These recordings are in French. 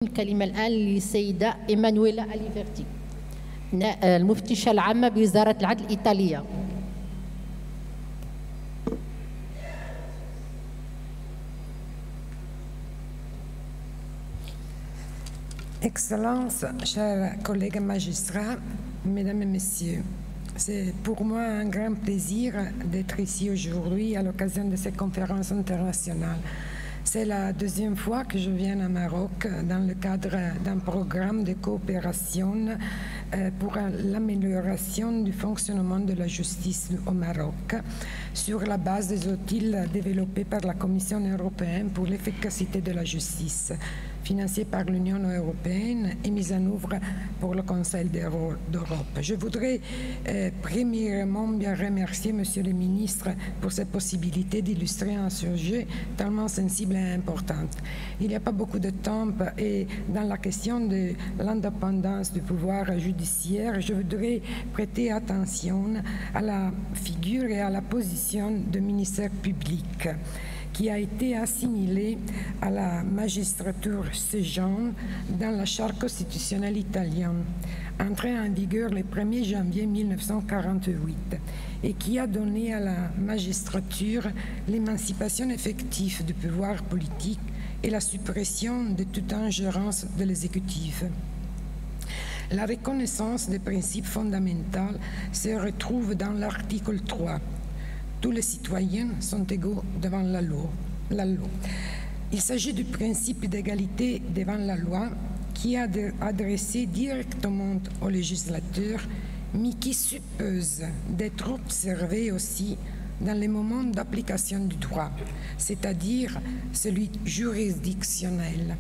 الكلمة الآن للسيدة إيمانويلا أليفرتي المفتشة العامة بوزارة العدل الإيطالية. Excellences, chers collègues magistrats, Mesdames et Messieurs, c'est pour moi un grand plaisir d'être ici aujourd'hui à l'occasion de cette conférence internationale. C'est la deuxième fois que je viens au Maroc dans le cadre d'un programme de coopération pour l'amélioration du fonctionnement de la justice au Maroc sur la base des outils développés par la Commission européenne pour l'efficacité de la justice, financé par l'Union européenne et mis en œuvre pour le Conseil d'Europe. Je voudrais premièrement bien remercier Monsieur le ministre pour cette possibilité d'illustrer un sujet tellement sensible et important. Il n'y a pas beaucoup de temps et dans la question de l'indépendance du pouvoir judiciaire, je voudrais prêter attention à la figure et à la position du ministère public qui a été assimilé à la magistrature séjourne dans la Charte constitutionnelle italienne, entrée en vigueur le 1er janvier 1948, et qui a donné à la magistrature l'émancipation effective du pouvoir politique et la suppression de toute ingérence de l'exécutif. La reconnaissance des principes fondamentaux se retrouve dans l'article 3. Tous les citoyens sont égaux devant la loi. Il s'agit du principe d'égalité devant la loi qui est adressé directement au législateur, mais qui suppose d'être observé aussi dans les moments d'application du droit, c'est-à-dire celui juridictionnel.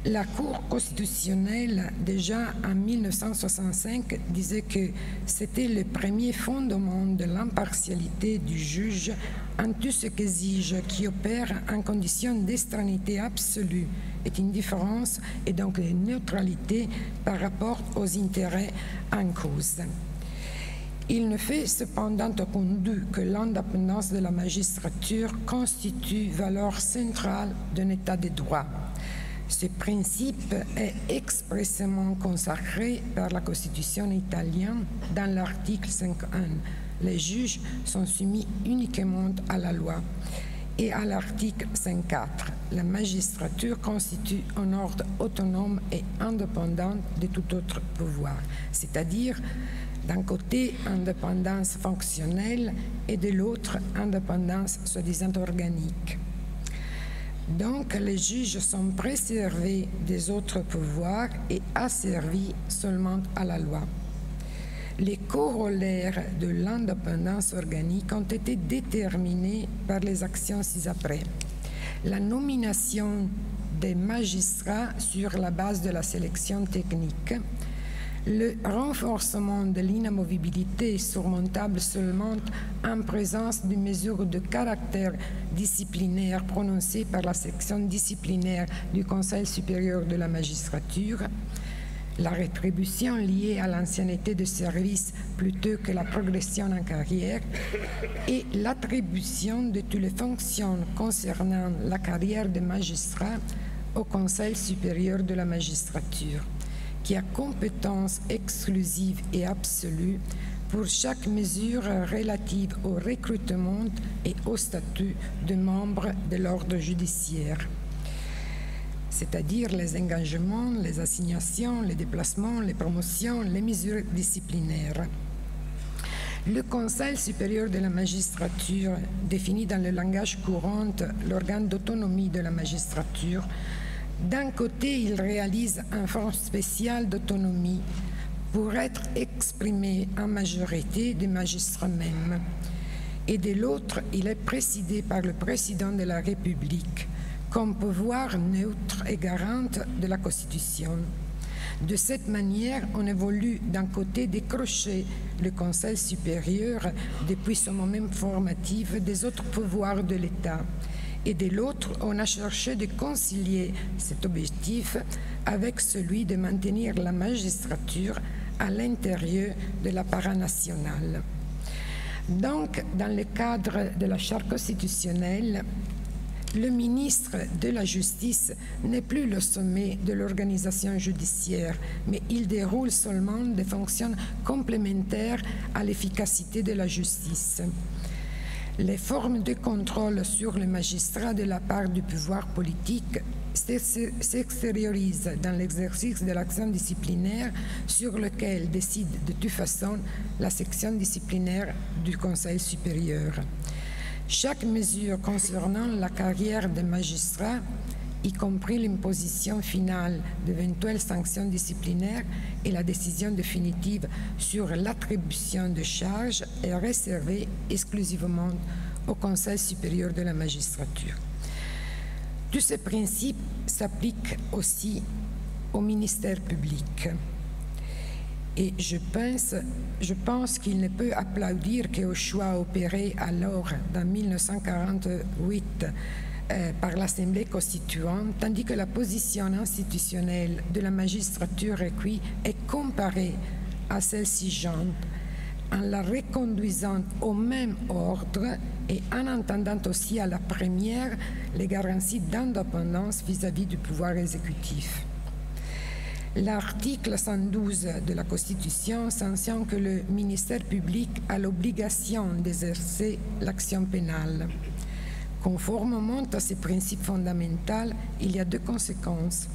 La Cour constitutionnelle, déjà en 1965, disait que c'était le premier fondement de l'impartialité du juge en tout ce qu'exige qui opère en condition d'extranéité absolue et d'indifférence et donc de neutralité par rapport aux intérêts en cause. Il ne fait cependant aucun doute que l'indépendance de la magistrature constitue valeur centrale d'un État de droit. Ce principe est expressément consacré par la Constitution italienne dans l'article 5.1. Les juges sont soumis uniquement à la loi. Et à l'article 5.4, la magistrature constitue un ordre autonome et indépendant de tout autre pouvoir, c'est-à-dire d'un côté indépendance fonctionnelle et de l'autre indépendance soi-disant organique. Donc, les juges sont préservés des autres pouvoirs et asservis seulement à la loi. Les corollaires de l'indépendance organique ont été déterminés par les actions ci-après. La nomination des magistrats sur la base de la sélection technique, le renforcement de l'inamovibilité surmontable seulement en présence d'une mesure de caractère disciplinaire prononcée par la section disciplinaire du Conseil supérieur de la magistrature, la rétribution liée à l'ancienneté de service plutôt que la progression en carrière et l'attribution de toutes les fonctions concernant la carrière des magistrats au Conseil supérieur de la magistrature, qui a compétence exclusive et absolue pour chaque mesure relative au recrutement et au statut de membres de l'ordre judiciaire, c'est-à-dire les engagements, les assignations, les déplacements, les promotions, les mesures disciplinaires. Le Conseil supérieur de la magistrature, défini dans le langage courant l'organe d'autonomie de la magistrature, d'un côté, il réalise un fonds spécial d'autonomie pour être exprimé en majorité des magistrats même. Et de l'autre, il est présidé par le président de la République comme pouvoir neutre et garante de la Constitution. De cette manière, on évolue d'un côté décrocher le Conseil supérieur depuis son moment formatif des autres pouvoirs de l'État. Et de l'autre, on a cherché de concilier cet objectif avec celui de maintenir la magistrature à l'intérieur de l'appareil national. Donc, dans le cadre de la Charte constitutionnelle, Le ministre de la Justice n'est plus le sommet de l'organisation judiciaire, mais il déroule seulement des fonctions complémentaires à l'efficacité de la justice. Les formes de contrôle sur les magistrats de la part du pouvoir politique s'extériorisent dans l'exercice de l'action disciplinaire sur lequel décide de toute façon la section disciplinaire du Conseil supérieur. Chaque mesure concernant la carrière des magistrats, y compris l'imposition finale d'éventuelles sanctions disciplinaires et la décision définitive sur l'attribution de charges, est réservée exclusivement au Conseil supérieur de la magistrature. Tous ces principes s'appliquent aussi au ministère public. Et je pense qu'il ne peut applaudir qu'au choix opéré alors, dans 1948, par l'Assemblée constituante, tandis que la position institutionnelle de la magistrature requise est comparée à celle-ci jointe, en la reconduisant au même ordre et en entendant aussi à la première les garanties d'indépendance vis-à-vis du pouvoir exécutif. L'article 112 de la Constitution sanctionne que le ministère public a l'obligation d'exercer l'action pénale. Conformément à ces principes fondamentaux, il y a deux conséquences.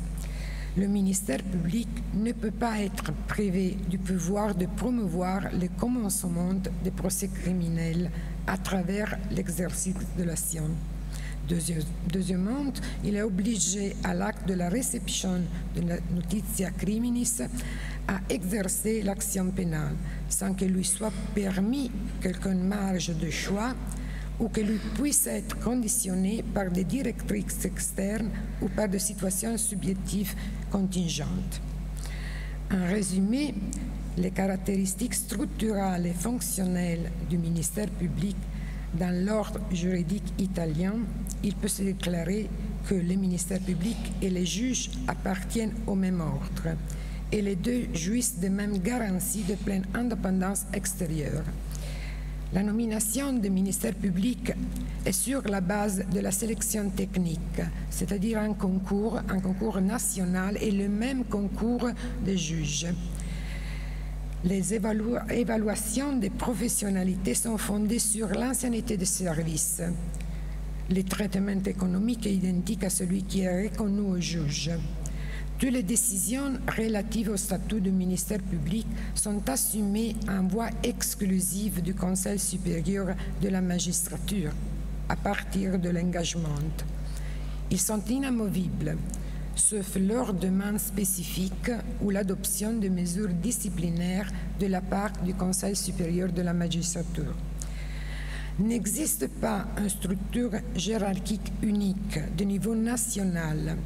Le ministère public ne peut pas être privé du pouvoir de promouvoir le commencement des procès criminels à travers l'exercice de l'action. Deuxièmement, il est obligé, à l'acte de la réception de la notitia criminis, à exercer l'action pénale, sans que lui soit permis quelque marge de choix ou que lui puisse être conditionné par des directrices externes ou par des situations subjectives contingentes. En résumé, les caractéristiques structurales et fonctionnelles du ministère public dans l'ordre juridique italien, il peut se déclarer que le ministère public et les juges appartiennent au même ordre et les deux jouissent des mêmes garanties de pleine indépendance extérieure. La nomination du ministère public est sur la base de la sélection technique, c'est-à-dire un concours national et le même concours des juges. Les évaluations des professionnalités sont fondées sur l'ancienneté de service. Le traitement économique est identique à celui qui est reconnu aux juges. Toutes les décisions relatives au statut du ministère public sont assumées en voie exclusive du Conseil supérieur de la magistrature à partir de l'engagement. Ils sont inamovibles, sauf leur demande spécifique ou l'adoption de mesures disciplinaires de la part du Conseil supérieur de la magistrature. N'existe pas une structure hiérarchique unique de niveau national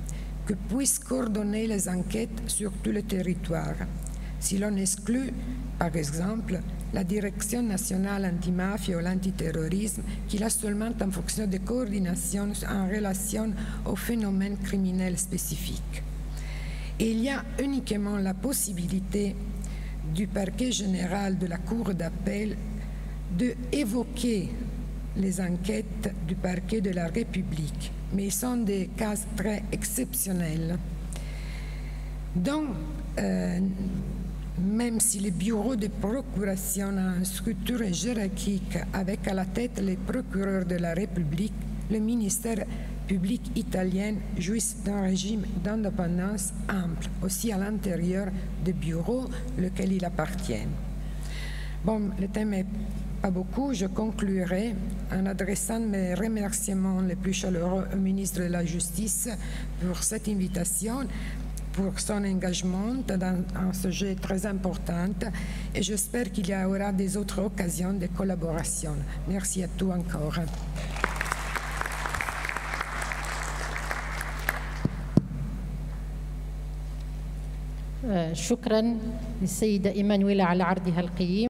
que puisse coordonner les enquêtes sur tout le territoire. Si l'on exclut, par exemple, la Direction nationale antimafia ou l'antiterrorisme, qui a seulement une fonction de coordination en relation aux phénomènes criminels spécifiques. Et il y a uniquement la possibilité du parquet général de la Cour d'appel d'évoquer les enquêtes du parquet de la République, mais ils sont des cas très exceptionnels. Donc, même si le bureau de procuration a une structure hiérarchique avec à la tête les procureurs de la République, le ministère public italien jouit d'un régime d'indépendance ample, aussi à l'intérieur du bureau auquel il appartient. Bon, le thème est pas beaucoup. Je conclurai en adressant mes remerciements les plus chaleureux au ministre de la Justice pour cette invitation, pour son engagement dans un sujet très important, et j'espère qu'il y aura des autres occasions de collaboration. Merci à tous encore. شكرا للسيدة إيمانويلا على عرضها القيم.